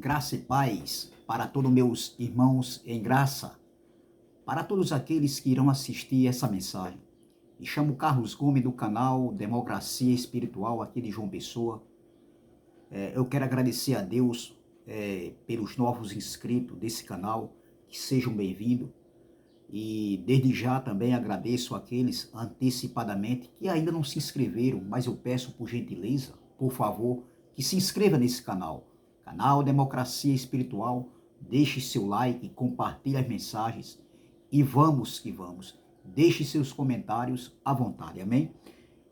Graça e paz para todos meus irmãos em graça, para todos aqueles que irão assistir essa mensagem. Me chamo Carlos Gomes do canal Democracia Espiritual aqui de João Pessoa. Eu quero agradecer a Deus pelos novos inscritos desse canal, que sejam bem-vindos. E desde já também agradeço àqueles antecipadamente que ainda não se inscreveram, mas eu peço por gentileza, por favor, que se inscreva nesse canal. Canal Democracia Espiritual, deixe seu like, compartilhe as mensagens e vamos que vamos. Deixe seus comentários à vontade, amém?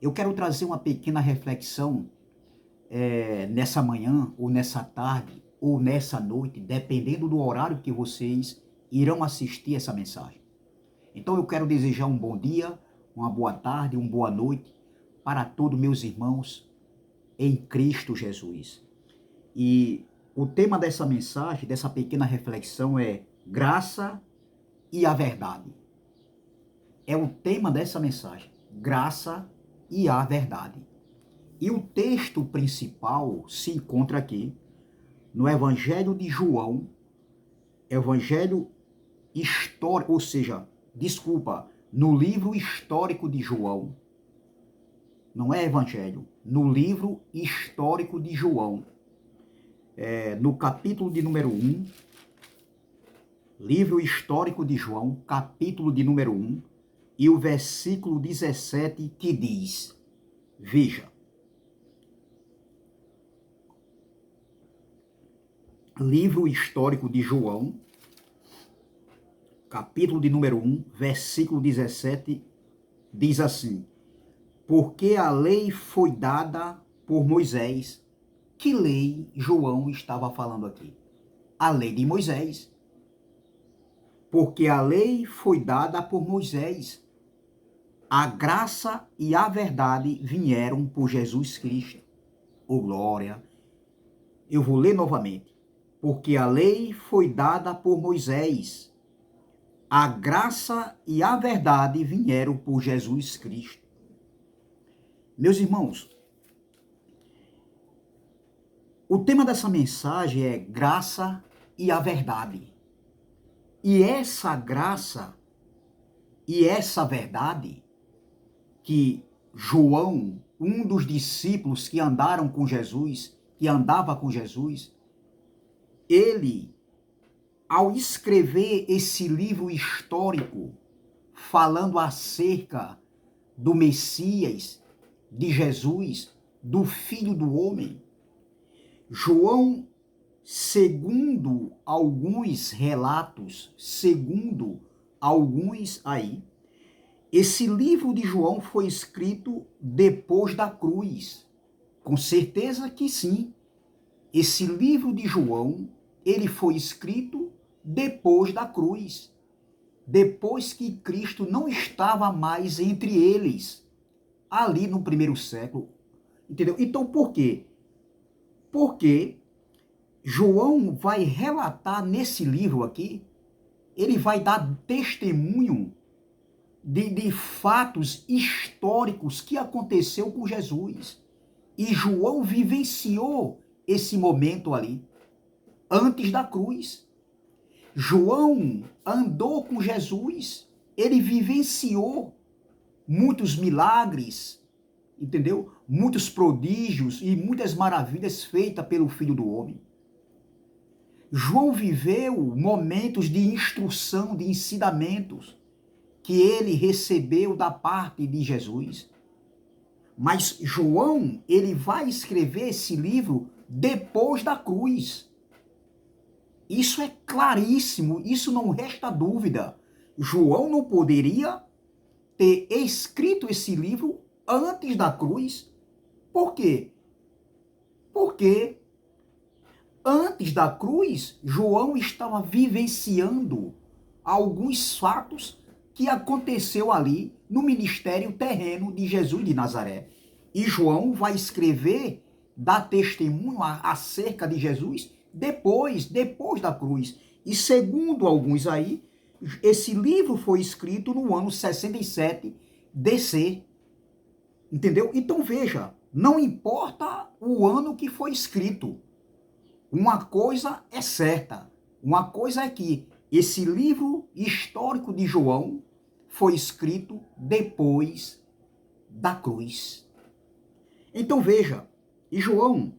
Eu quero trazer uma pequena reflexão nessa manhã, ou nessa tarde, ou nessa noite, dependendo do horário que vocês irão assistir essa mensagem. Então eu quero desejar um bom dia, uma boa tarde, uma boa noite para todos meus irmãos em Cristo Jesus. E o tema dessa mensagem, dessa pequena reflexão é graça e a verdade. É o tema dessa mensagem, graça e a verdade. E o texto principal se encontra aqui no Evangelho de João, Evangelho histórico, ou seja, no livro histórico de João, não é Evangelho, no livro histórico de João, no capítulo de número 1, livro histórico de João, capítulo de número 1, e o versículo 17 que diz, veja, livro histórico de João, capítulo de número 1, versículo 17, diz assim, porque a lei foi dada por Moisés. Que lei João estava falando aqui? A lei de Moisés. Porque a lei foi dada por Moisés. A graça e a verdade vieram por Jesus Cristo. Oh glória! Eu vou ler novamente. Porque a lei foi dada por Moisés. A graça e a verdade vieram por Jesus Cristo. Meus irmãos, o tema dessa mensagem é graça e a verdade. E essa graça e essa verdade que João, um dos discípulos que andaram com Jesus, que andava com Jesus, ele, ao escrever esse livro histórico, falando acerca do Messias, de Jesus, do Filho do Homem, João, segundo alguns relatos, segundo alguns aí, esse livro de João foi escrito depois da cruz. Com certeza que sim. Esse livro de João, ele foi escrito depois da cruz. Depois que Cristo não estava mais entre eles, ali no primeiro século. Entendeu? Então por quê? Porque João vai relatar nesse livro aqui, ele vai dar testemunho de fatos históricos que aconteceu com Jesus. E João vivenciou esse momento ali, antes da cruz. João andou com Jesus, ele vivenciou muitos milagres, entendeu? Muitos prodígios e muitas maravilhas feitas pelo Filho do Homem. João viveu momentos de instrução, de ensinamentos que ele recebeu da parte de Jesus. Mas João, ele vai escrever esse livro depois da cruz. Isso é claríssimo, isso não resta dúvida. João não poderia ter escrito esse livro antes da cruz. Por quê? Porque antes da cruz, João estava vivenciando alguns fatos que aconteceu ali no ministério terreno de Jesus de Nazaré. E João vai escrever, dar testemunho acerca de Jesus depois da cruz. E segundo alguns aí, esse livro foi escrito no ano 67 DC. Entendeu? Então veja, não importa o ano que foi escrito. Uma coisa é certa, uma coisa é que esse livro histórico de João foi escrito depois da cruz. Então veja, e João,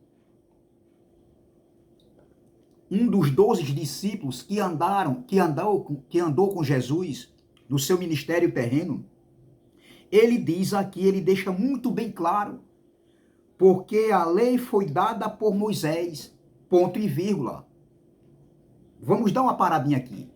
um dos 12 discípulos que andou com Jesus no seu ministério terreno, ele diz aqui, ele deixa muito bem claro, porque a lei foi dada por Moisés, ponto e vírgula. Vamos dar uma paradinha aqui.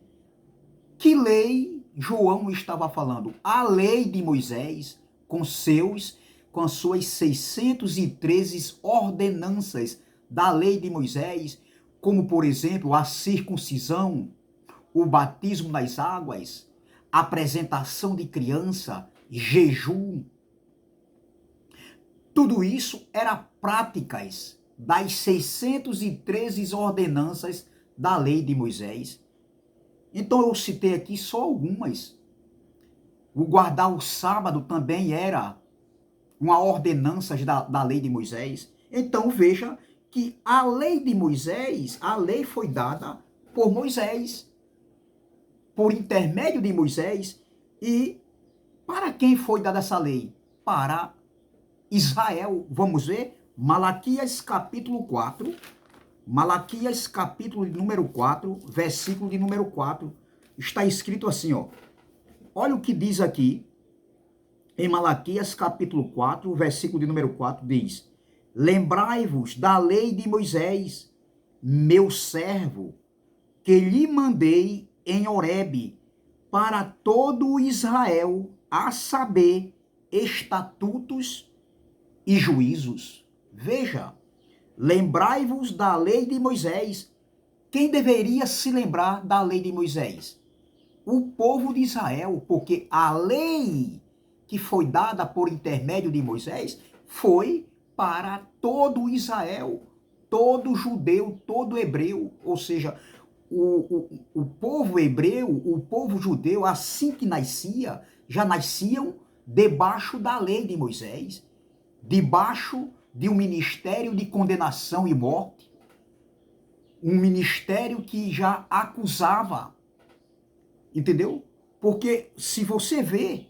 Que lei João estava falando? A lei de Moisés, com as suas 613 ordenanças da lei de Moisés, como, por exemplo, a circuncisão, o batismo nas águas, a apresentação de criança, jejum. Tudo isso era práticas das 613 ordenanças da lei de Moisés. Então eu citei aqui só algumas. O guardar o sábado também era uma ordenança da lei de Moisés. Então veja que a lei de Moisés, a lei foi dada por Moisés, por intermédio de Moisés. E para quem foi dada essa lei? Para Israel. Vamos ver? Malaquias capítulo 4. Malaquias capítulo número 4, versículo de número 4. Está escrito assim, ó. Olha o que diz aqui. Em Malaquias capítulo 4, versículo de número 4, diz: Lembrai-vos da lei de Moisés, meu servo, que lhe mandei em Horebe, para todo Israel, a saber, estatutos e juízos. Veja, lembrai-vos da lei de Moisés. Quem deveria se lembrar da lei de Moisés? O povo de Israel, porque a lei que foi dada por intermédio de Moisés foi para todo Israel, todo judeu, todo hebreu, ou seja, o povo hebreu, o povo judeu, assim que nascia, já nasciam debaixo da lei de Moisés, debaixo de um ministério de condenação e morte, um ministério que já acusava, entendeu? Porque se você vê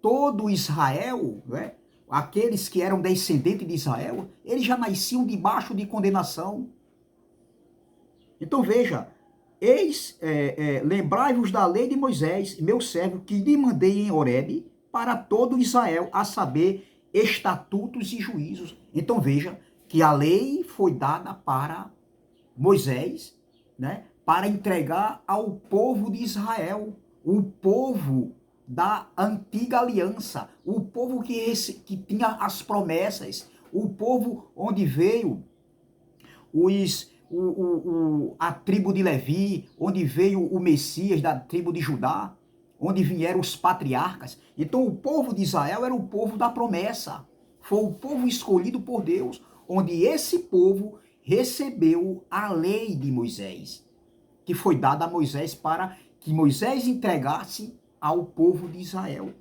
todo Israel, né, aqueles que eram descendentes de Israel, eles já nasciam debaixo de condenação. Então veja, lembrai-vos da lei de Moisés, meu servo, que lhe mandei em Horebe para todo Israel, a saber, estatutos e juízos. Então veja que a lei foi dada para Moisés, né, para entregar ao povo de Israel, o povo da antiga aliança, o povo que tinha as promessas, o povo onde veio a tribo de Levi, onde veio o Messias da tribo de Judá, onde vieram os patriarcas. Então o povo de Israel era o povo da promessa, foi o povo escolhido por Deus, onde esse povo recebeu a lei de Moisés, que foi dada a Moisés para que Moisés entregasse ao povo de Israel.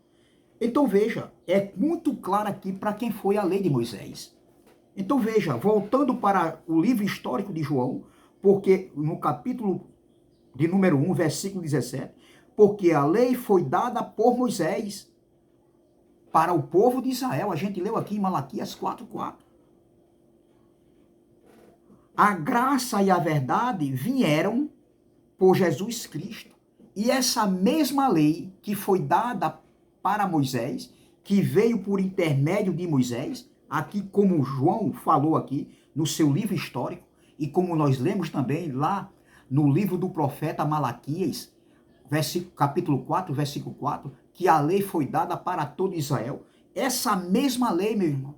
Então veja, é muito claro aqui para quem foi a lei de Moisés. Então veja, voltando para o livro histórico de João, porque no capítulo de número 1, versículo 17, porque a lei foi dada por Moisés para o povo de Israel. A gente leu aqui em Malaquias 4:4. A graça e a verdade vieram por Jesus Cristo. E essa mesma lei que foi dada para Moisés, que veio por intermédio de Moisés, aqui como João falou aqui no seu livro histórico, e como nós lemos também lá no livro do profeta Malaquias, capítulo 4, versículo 4, que a lei foi dada para todo Israel. Essa mesma lei, meu irmão,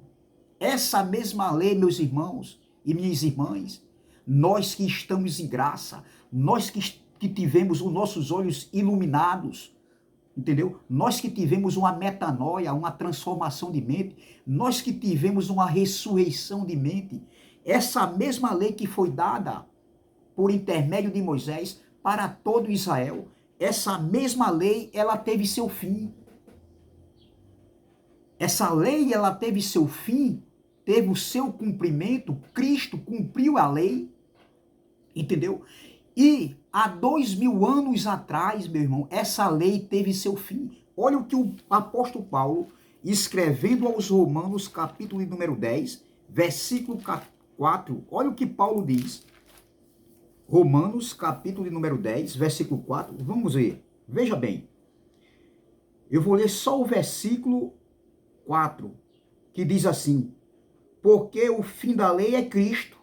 essa mesma lei, meus irmãos e minhas irmãs, nós que estamos em graça, nós que tivemos os nossos olhos iluminados, entendeu? Nós que tivemos uma metanoia, uma transformação de mente, nós que tivemos uma ressurreição de mente, essa mesma lei que foi dada por intermédio de Moisés para todo Israel, essa mesma lei, ela teve seu fim. Essa lei, ela teve seu fim teve o seu cumprimento, Cristo cumpriu a lei, entendeu? E há 2000 anos atrás, meu irmão, essa lei teve seu fim. Olha o que o apóstolo Paulo, escrevendo aos Romanos, capítulo número 10, versículo 4, olha o que Paulo diz. Romanos, capítulo número 10, versículo 4, vamos ver, veja bem. Eu vou ler só o versículo 4, que diz assim: porque o fim da lei é Cristo,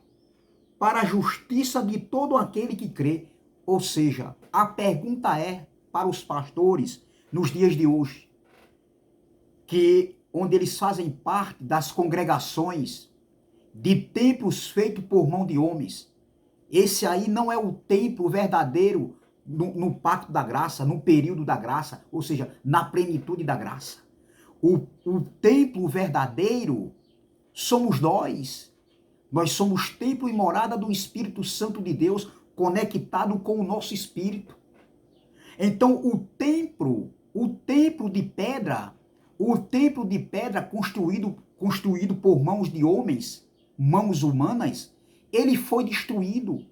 para a justiça de todo aquele que crê. Ou seja, a pergunta é para os pastores nos dias de hoje, que onde eles fazem parte das congregações de templos feitos por mão de homens. Esse aí não é o templo verdadeiro no pacto da graça, no período da graça, ou seja, na plenitude da graça. O templo verdadeiro somos nós. Nós somos templo e morada do Espírito Santo de Deus, conectado com o nosso espírito. Então, o templo de pedra construído por mãos de homens, mãos humanas, ele foi destruído.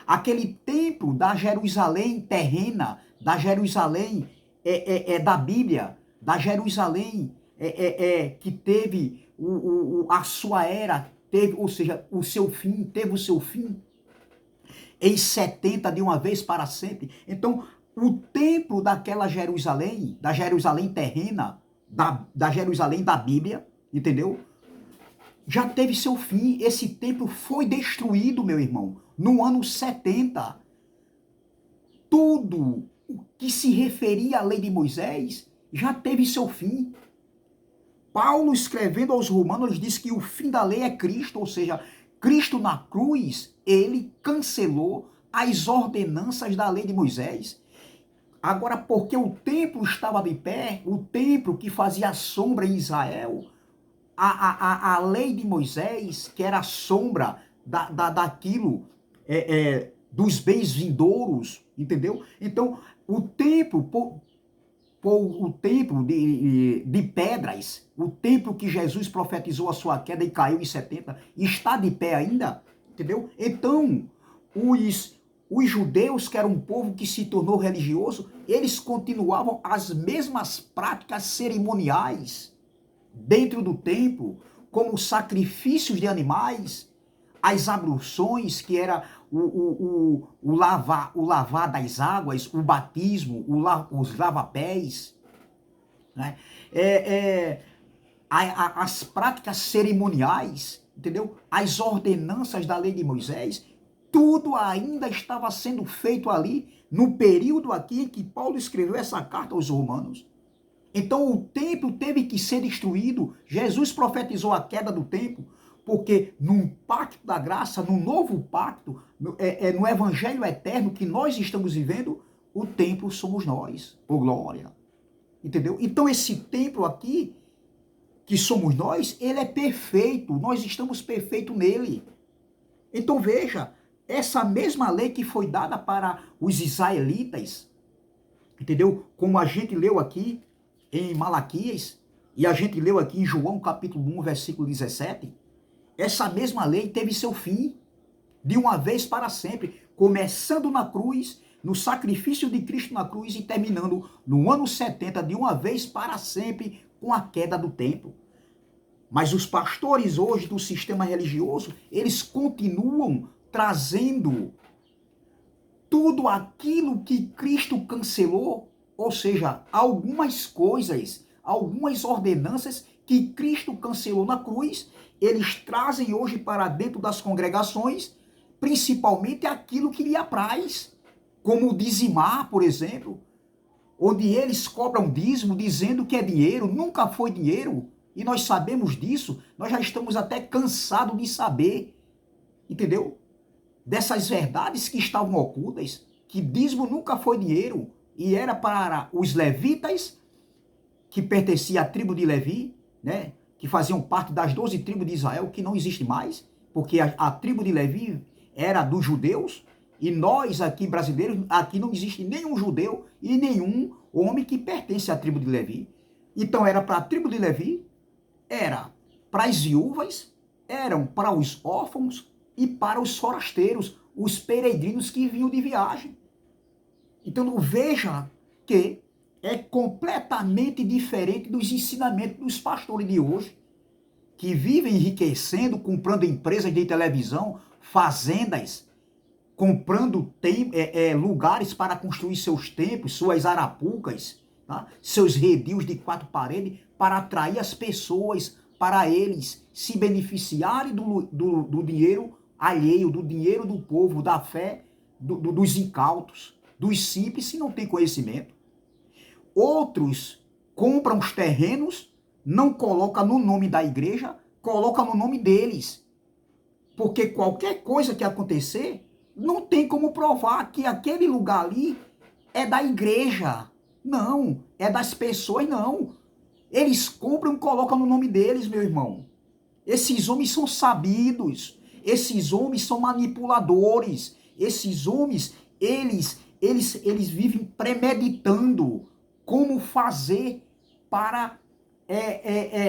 Aquele templo da Jerusalém terrena, da Jerusalém da Bíblia, da Jerusalém que teve a sua era, teve, ou seja, teve o seu fim em 70 de uma vez para sempre. Então, o templo daquela Jerusalém, da Jerusalém terrena, da Jerusalém da Bíblia, entendeu? Já teve seu fim. Esse templo foi destruído, meu irmão, no ano 70. Tudo o que se referia à lei de Moisés já teve seu fim. Paulo, escrevendo aos Romanos, diz que o fim da lei é Cristo, ou seja, Cristo na cruz, ele cancelou as ordenanças da lei de Moisés. Agora, porque o templo estava de pé, o templo que fazia sombra em Israel, a lei de Moisés, que era a sombra daquilo, dos bens vindouros, entendeu? Então, o templo de pedras, o templo que Jesus profetizou a sua queda e caiu em 70, está de pé ainda, entendeu? Então, os judeus, que eram um povo que se tornou religioso, eles continuavam as mesmas práticas cerimoniais dentro do templo, como sacrifícios de animais, as abluções, que era o lavar das águas, o batismo, os lava-pés, né? As práticas cerimoniais, entendeu? As ordenanças da lei de Moisés, tudo ainda estava sendo feito ali, no período aqui em que Paulo escreveu essa carta aos Romanos. Então o templo teve que ser destruído. Jesus profetizou a queda do templo, porque num pacto da graça, num novo pacto, no evangelho eterno que nós estamos vivendo, o templo somos nós, por glória. Entendeu? Então esse templo aqui, que somos nós, ele é perfeito, nós estamos perfeitos nele. Então veja, essa mesma lei que foi dada para os israelitas, entendeu? Como a gente leu aqui em Malaquias, e a gente leu aqui em João capítulo 1, versículo 17, essa mesma lei teve seu fim, de uma vez para sempre, começando na cruz, no sacrifício de Cristo na cruz e terminando no ano 70, de uma vez para sempre, com a queda do templo. Mas os pastores hoje do sistema religioso, eles continuam trazendo tudo aquilo que Cristo cancelou, ou seja, algumas coisas, algumas ordenanças que Cristo cancelou na cruz, eles trazem hoje para dentro das congregações, principalmente aquilo que lhe apraz, como o dizimar, por exemplo, onde eles cobram dízimo dizendo que é dinheiro, nunca foi dinheiro, e nós sabemos disso, nós já estamos até cansados de saber, entendeu? Dessas verdades que estavam ocultas, que dízimo nunca foi dinheiro, e era para os levitas, que pertenciam à tribo de Levi, né? Que faziam parte das 12 tribos de Israel, que não existe mais, porque a tribo de Levi era dos judeus, e nós aqui brasileiros, aqui não existe nenhum judeu e nenhum homem que pertence à tribo de Levi. Então era para a tribo de Levi, era para as viúvas, eram para os órfãos e para os forasteiros, os peregrinos que vinham de viagem. Então veja que é completamente diferente dos ensinamentos dos pastores de hoje, que vivem enriquecendo, comprando empresas de televisão, fazendas, comprando lugares para construir seus templos, suas arapucas, tá? Seus redios de 4 paredes, para atrair as pessoas para eles se beneficiarem do dinheiro alheio, do dinheiro do povo, da fé dos incautos, dos simples, se não tem conhecimento. Outros compram os terrenos, não colocam no nome da igreja, colocam no nome deles. Porque qualquer coisa que acontecer, não tem como provar que aquele lugar ali é da igreja. Não, é das pessoas, não. Eles compram e colocam no nome deles, meu irmão. Esses homens são sabidos, esses homens são manipuladores, esses homens, eles vivem premeditando como fazer para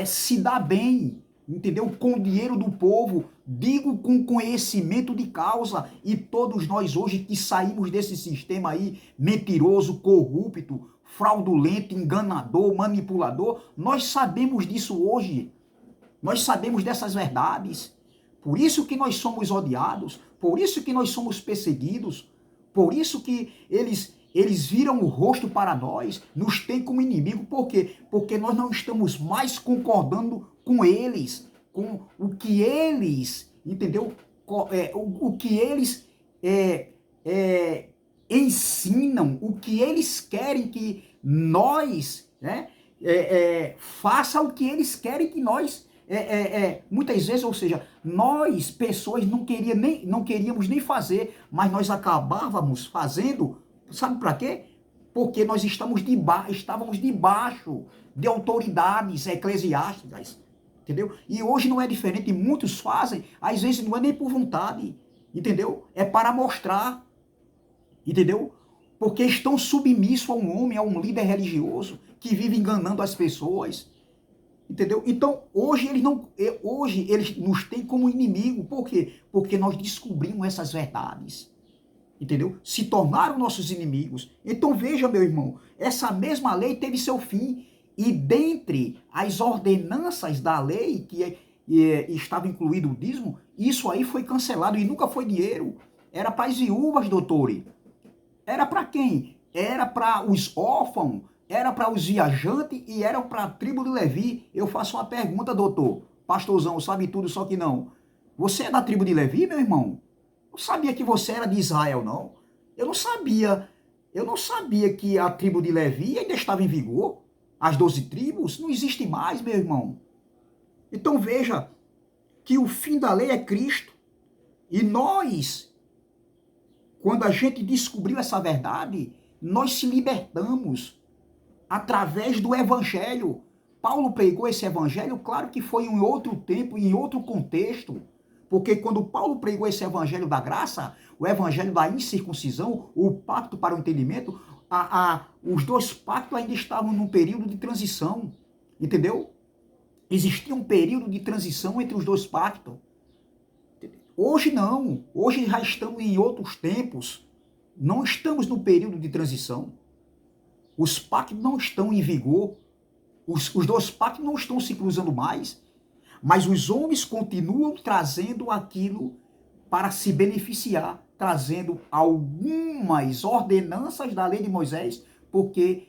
se dar bem, entendeu? Com o dinheiro do povo, digo com conhecimento de causa, e todos nós hoje que saímos desse sistema aí mentiroso, corrupto, fraudulento, enganador, manipulador, nós sabemos disso hoje. Nós sabemos dessas verdades. Por isso que nós somos odiados, por isso que nós somos perseguidos, por isso que eles viram o rosto para nós, nos têm como inimigo. Por quê? Porque nós não estamos mais concordando com eles, com o que eles, entendeu? O que eles ensinam, o que eles querem que nós, né, faça o que eles querem que nós muitas vezes, ou seja, nós, pessoas, não queríamos nem fazer, mas nós acabávamos fazendo, sabe para quê? Porque nós estávamos debaixo de autoridades eclesiásticas, entendeu? E hoje não é diferente, muitos fazem, às vezes não é nem por vontade, entendeu? É para mostrar, entendeu? Porque estão submissos a um homem, a um líder religioso, que vive enganando as pessoas. Entendeu? Então, hoje eles nos têm como inimigo. Por quê? Porque nós descobrimos essas verdades. Entendeu? Se tornaram nossos inimigos. Então, veja, meu irmão, essa mesma lei teve seu fim. E dentre as ordenanças da lei, que estava incluído o dízimo, isso aí foi cancelado e nunca foi dinheiro. Era para as viúvas, doutor. Era para quem? Era para os órfãos, era para os viajantes e era para a tribo de Levi. Eu faço uma pergunta, doutor. Pastorzão, sabe tudo, só que não. Você é da tribo de Levi, meu irmão? Não sabia que você era de Israel, não. Eu não sabia. Eu não sabia que a tribo de Levi ainda estava em vigor. As 12 tribos não existe mais, meu irmão. Então veja que o fim da lei é Cristo. E nós, quando a gente descobriu essa verdade, nós se libertamos através do evangelho. Paulo pregou esse evangelho, claro que foi em outro tempo, em outro contexto, porque quando Paulo pregou esse evangelho da graça, o evangelho da incircuncisão, o pacto para o entendimento, os dois pactos ainda estavam num período de transição, entendeu? Existia um período de transição entre os dois pactos. Hoje não, hoje já estamos em outros tempos, não estamos no período de transição. Os pactos não estão em vigor, os dois pactos não estão se cruzando mais, mas os homens continuam trazendo aquilo para se beneficiar, trazendo algumas ordenanças da lei de Moisés, porque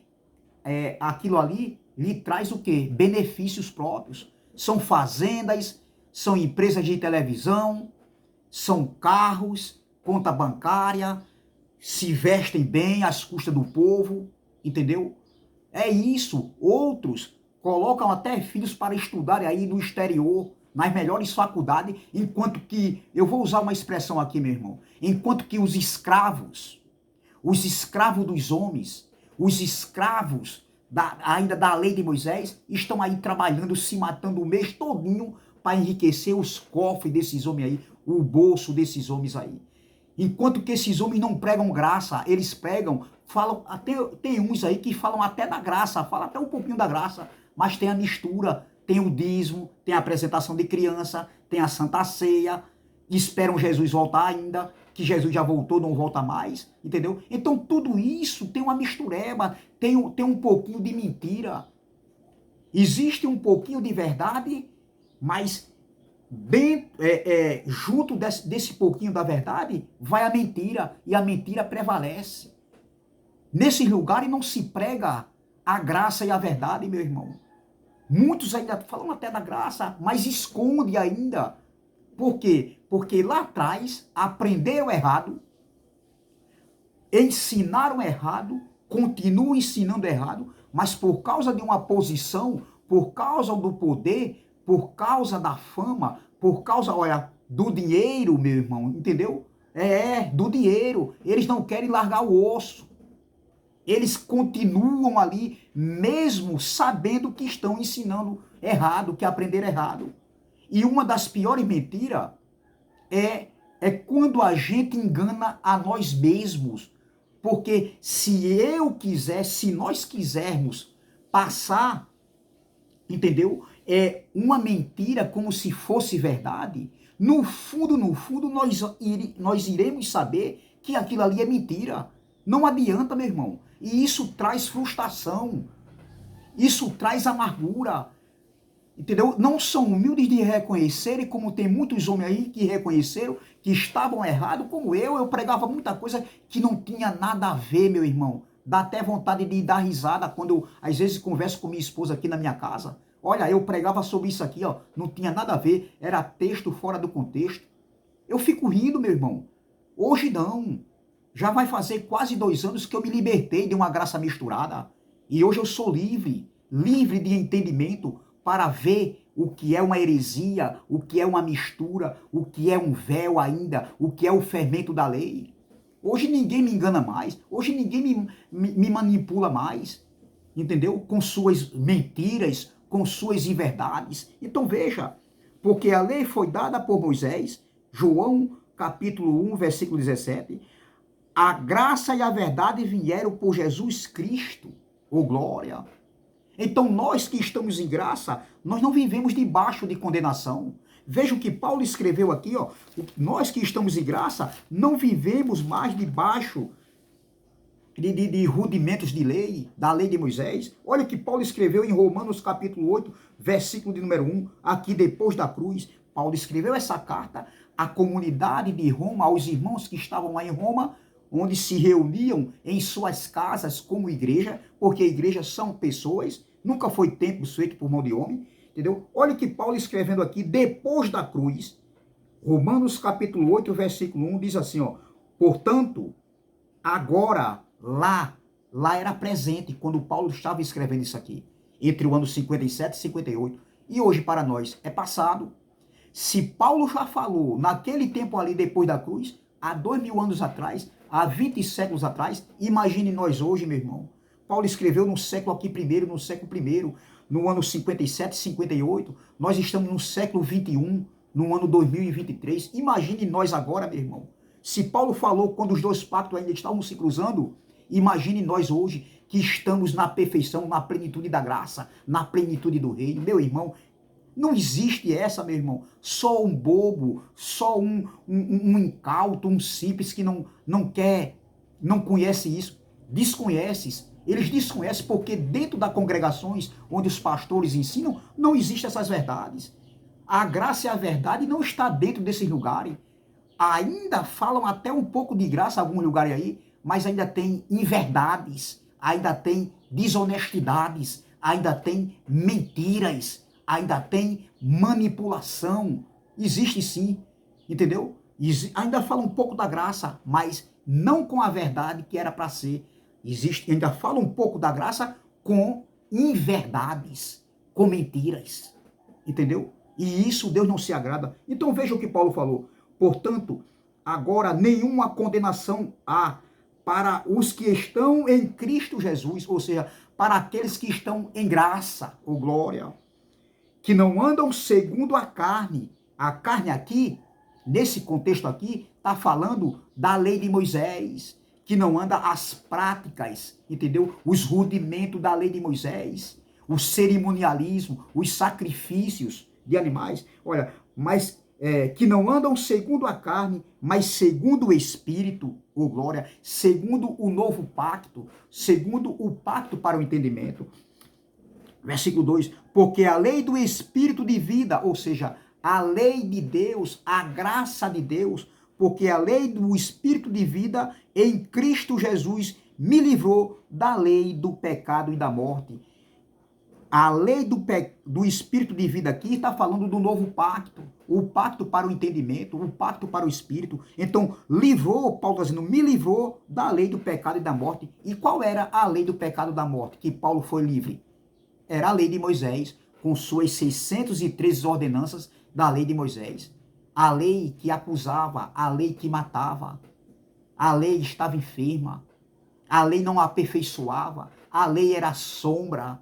aquilo ali lhe traz o quê? Benefícios próprios. São fazendas, são empresas de televisão, são carros, conta bancária, se vestem bem às custas do povo, entendeu? É isso. Outros colocam até filhos para estudarem aí no exterior, nas melhores faculdades, enquanto que, eu vou usar uma expressão aqui, meu irmão, enquanto que os escravos dos homens, os escravos ainda da lei de Moisés, estão aí trabalhando, se matando o mês todinho para enriquecer os cofres desses homens aí, o bolso desses homens aí. Enquanto que esses homens não pregam graça, eles pregam, falam, até tem uns aí que falam até da graça, falam até um pouquinho da graça, mas tem a mistura, tem o dízimo, tem a apresentação de criança, tem a Santa Ceia, esperam Jesus voltar ainda, que Jesus já voltou, não volta mais, entendeu? Então tudo isso tem uma mistureba, tem um pouquinho de mentira. Existe um pouquinho de verdade, mas junto desse pouquinho da verdade vai a mentira, e a mentira prevalece. Nesses lugares não se prega a graça e a verdade, meu irmão. Muitos ainda falam até da graça, mas esconde ainda. Por quê? Porque lá atrás aprenderam errado, ensinaram errado, continuam ensinando errado, mas por causa de uma posição, por causa do poder, por causa da fama, por causa, olha, do dinheiro, meu irmão, entendeu? Do dinheiro. Eles não querem largar o osso. Eles continuam ali, mesmo sabendo que estão ensinando errado, que aprenderam errado. E uma das piores mentiras é quando a gente engana a nós mesmos. Porque se nós quisermos passar, entendeu? É uma mentira como se fosse verdade. No fundo, nós iremos saber que aquilo ali é mentira. Não adianta, meu irmão. E isso traz frustração. Isso traz amargura. Entendeu? Não são humildes de reconhecerem, como tem muitos homens aí que reconheceram que estavam errados, como eu pregava muita coisa que não tinha nada a ver, meu irmão. Dá até vontade de dar risada quando eu, às vezes, converso com minha esposa aqui na minha casa. Olha, eu pregava sobre isso aqui, ó, não tinha nada a ver, era texto fora do contexto. Eu fico rindo, meu irmão. Hoje não. Já vai fazer quase 2 anos que eu me libertei de uma graça misturada. E hoje eu sou livre, livre de entendimento, para ver o que é uma heresia, o que é uma mistura, o que é um véu ainda, o que é o fermento da lei. Hoje ninguém me engana mais, hoje ninguém me manipula mais, entendeu? Com suas mentiras, com suas inverdades. Então veja, porque a lei foi dada por Moisés, João capítulo 1, versículo 17, a graça e a verdade vieram por Jesus Cristo, ô glória. Então nós que estamos em graça, nós não vivemos debaixo de condenação. Veja o que Paulo escreveu aqui, ó. Nós que estamos em graça, não vivemos mais debaixo de rudimentos de lei, da lei de Moisés. Olha o que Paulo escreveu em Romanos capítulo 8, versículo de número 1, aqui depois da cruz. Paulo escreveu essa carta à comunidade de Roma, aos irmãos que estavam lá em Roma, onde se reuniam em suas casas como igreja, porque igrejas são pessoas, nunca foi templo feito por mão de homem, entendeu? Olha o que Paulo escrevendo aqui, depois da cruz, Romanos capítulo 8, versículo 1, diz assim, ó, portanto, agora, lá era presente, quando Paulo estava escrevendo isso aqui, entre o ano 57 e 58, e hoje para nós é passado. Se Paulo já falou naquele tempo ali, depois da cruz, há 2000 anos atrás, há 20 séculos atrás, imagine nós hoje, meu irmão. Paulo escreveu no século aqui primeiro, no século I, no ano 57, 58, nós estamos no século 21, no ano 2023. Imagine nós agora, meu irmão. Se Paulo falou quando os dois pactos ainda estavam se cruzando, imagine nós hoje que estamos na perfeição, na plenitude da graça, na plenitude do reino. Meu irmão, não existe essa, meu irmão. Só um bobo, só um incauto, um simples que não quer, não conhece isso. Desconheces. Eles desconhecem porque dentro das congregações onde os pastores ensinam, não existem essas verdades. A graça e a verdade não está dentro desses lugares. Ainda falam até um pouco de graça em alguns lugares aí, mas ainda tem inverdades, ainda tem desonestidades, ainda tem mentiras, ainda tem manipulação. Existe sim, entendeu? Ainda fala um pouco da graça, mas não com a verdade que era para ser. Ainda fala um pouco da graça com inverdades, com mentiras, entendeu? E isso Deus não se agrada. Então veja o que Paulo falou. Portanto, agora nenhuma condenação há para os que estão em Cristo Jesus, ou seja, para aqueles que estão em graça, ou glória, que não andam segundo a carne. A carne aqui, nesse contexto aqui, está falando da lei de Moisés, que não anda as práticas, entendeu? Os rudimentos da lei de Moisés. o cerimonialismo, os sacrifícios de animais. Olha, mas que não andam segundo a carne, mas segundo o Espírito, ou glória, segundo o novo pacto, segundo o pacto para o entendimento. Versículo 2, porque a lei do Espírito de vida, ou seja, a lei de Deus, a graça de Deus, porque a lei do Espírito de vida em Cristo Jesus me livrou da lei do pecado e da morte. A lei do Espírito de vida aqui está falando do novo pacto, o pacto para o entendimento, o pacto para o Espírito. Então, livrou, Paulo está dizendo, me livrou da lei do pecado e da morte. E qual era a lei do pecado e da morte que Paulo foi livre? Era a lei de Moisés, com suas 613 ordenanças da lei de Moisés. A lei que acusava, a lei que matava, a lei estava enferma, a lei não aperfeiçoava, a lei era sombra.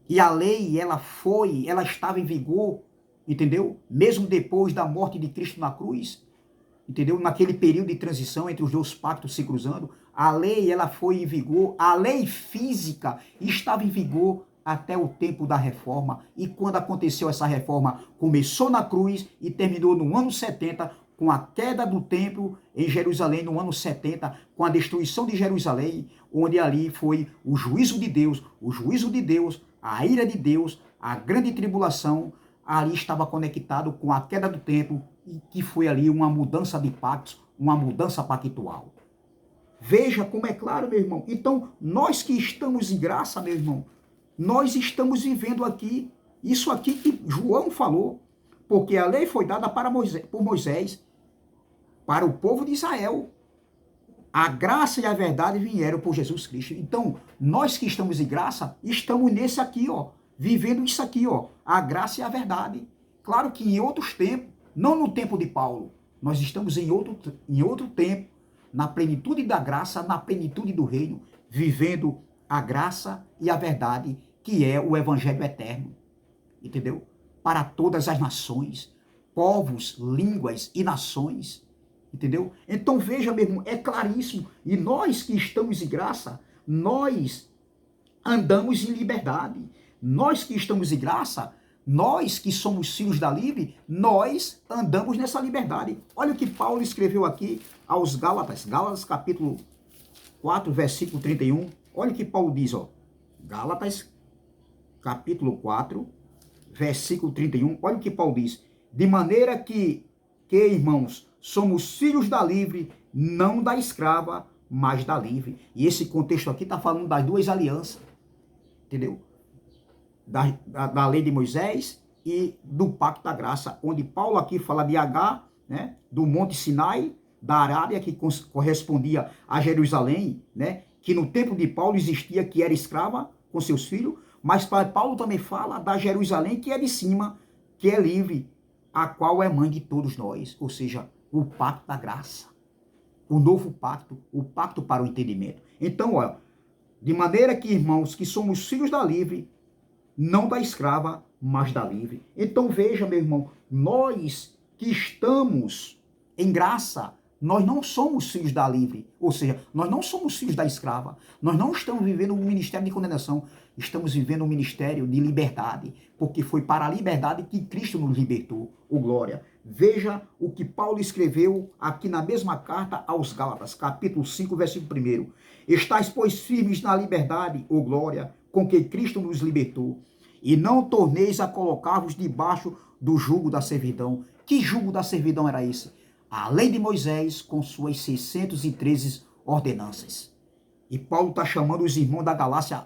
E a lei, ela estava em vigor, entendeu? Mesmo depois da morte de Cristo na cruz, entendeu? Naquele período de transição entre os dois pactos se cruzando, a lei, ela foi em vigor, a lei física estava em vigor até o tempo da reforma. E quando aconteceu essa reforma, começou na cruz e terminou no ano 70, com a queda do templo em Jerusalém, no ano 70, com a destruição de Jerusalém, onde ali foi o juízo de Deus, a ira de Deus, a grande tribulação, ali estava conectado com a queda do templo, e que foi ali uma mudança de pactos, uma mudança pactual. Veja como é claro, meu irmão. Então, nós que estamos em graça, meu irmão, nós estamos vivendo aqui, isso aqui que João falou, porque a lei foi dada por Moisés, para o povo de Israel. A graça e a verdade vieram por Jesus Cristo. Então, nós que estamos em graça, estamos nesse aqui, ó, vivendo isso aqui, ó, a graça e a verdade. Claro que em outros tempos, não no tempo de Paulo, nós estamos em outro tempo, na plenitude da graça, na plenitude do reino, vivendo a graça e a verdade, que é o evangelho eterno. Entendeu? Para todas as nações, povos, línguas e nações. Entendeu? Então veja, meu irmão, é claríssimo. E nós que estamos em graça, nós andamos em liberdade. Nós que estamos em graça, nós que somos filhos da livre, nós andamos nessa liberdade. Olha o que Paulo escreveu aqui aos Gálatas, Gálatas capítulo 4, versículo 31. Olha o que Paulo diz, ó. Gálatas capítulo 4, versículo 31. Olha o que Paulo diz. De maneira que irmãos, somos filhos da livre, não da escrava, mas da livre. E esse contexto aqui está falando das duas alianças, entendeu? Da lei de Moisés e do pacto da graça, onde Paulo aqui fala de Agar, né, do Monte Sinai, da Arábia, que correspondia a Jerusalém, né, que no tempo de Paulo existia, que era escrava com seus filhos, mas Paulo também fala da Jerusalém, que é de cima, que é livre, a qual é mãe de todos nós, ou seja, o pacto da graça, o novo pacto, o pacto para o entendimento. Então, olha, de maneira que, irmãos, que somos filhos da livre, não da escrava, mas da livre. Então, veja, meu irmão, nós que estamos em graça, nós não somos filhos da livre, ou seja, nós não somos filhos da escrava, nós não estamos vivendo um ministério de condenação, estamos vivendo um ministério de liberdade, porque foi para a liberdade que Cristo nos libertou, ô glória. Veja o que Paulo escreveu aqui na mesma carta aos Gálatas, capítulo 5, versículo 1. Estais, pois, firmes na liberdade, ô glória, com que Cristo nos libertou, e não torneis a colocar-vos debaixo do jugo da servidão. Que jugo da servidão era esse? A lei de Moisés com suas 613 ordenanças. E Paulo está chamando os irmãos da Galácia,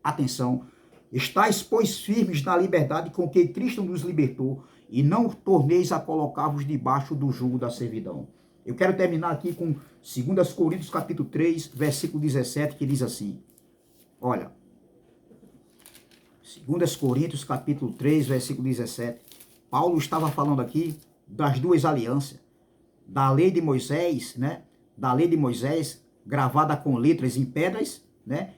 atenção, estais, pois, firmes na liberdade com que Cristo nos libertou, e não torneis a colocar-vos debaixo do jugo da servidão. Eu quero terminar aqui com 2 Coríntios capítulo 3, versículo 17, que diz assim, olha, 2 Coríntios capítulo 3, versículo 17, Paulo estava falando aqui das duas alianças, da lei de Moisés, né? Da lei de Moisés, gravada com letras em pedras, né?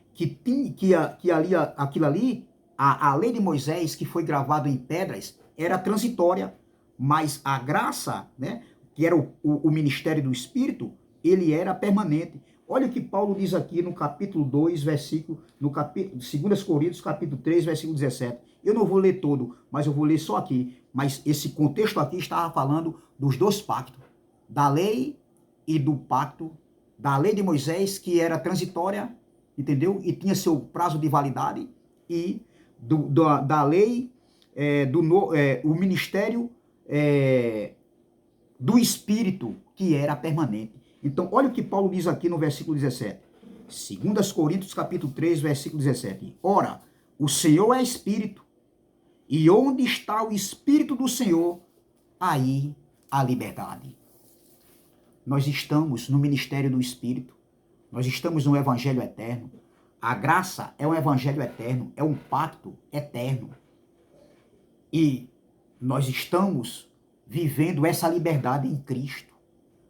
Aquilo ali, a lei de Moisés que foi gravada em pedras, era transitória, mas a graça, né? Que era o ministério do Espírito, ele era permanente. Olha o que Paulo diz aqui no capítulo 2, versículo, no capítulo, 2 Coríntios, capítulo 3, versículo 17. Eu não vou ler todo, mas eu vou ler só aqui. Mas esse contexto aqui estava falando dos dois pactos, da lei e do pacto, da lei de Moisés, que era transitória, entendeu? E tinha seu prazo de validade, e da lei, o ministério do Espírito, que era permanente. Então, olha o que Paulo diz aqui no versículo 17. 2 Coríntios, capítulo 3, versículo 17. Ora, o Senhor é Espírito, e onde está o Espírito do Senhor, aí a liberdade. Nós estamos no ministério do Espírito, nós estamos no Evangelho eterno. A graça é um Evangelho eterno, é um pacto eterno. E nós estamos vivendo essa liberdade em Cristo,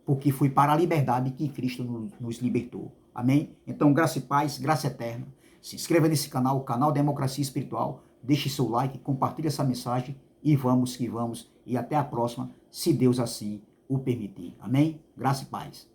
porque foi para a liberdade que Cristo nos libertou. Amém? Então, graça e paz, graça eterna. Se inscreva nesse canal, o canal Democracia Espiritual. Deixe seu like, compartilhe essa mensagem e vamos que vamos. E até a próxima, se Deus assim o permitir. Amém? Graça e paz.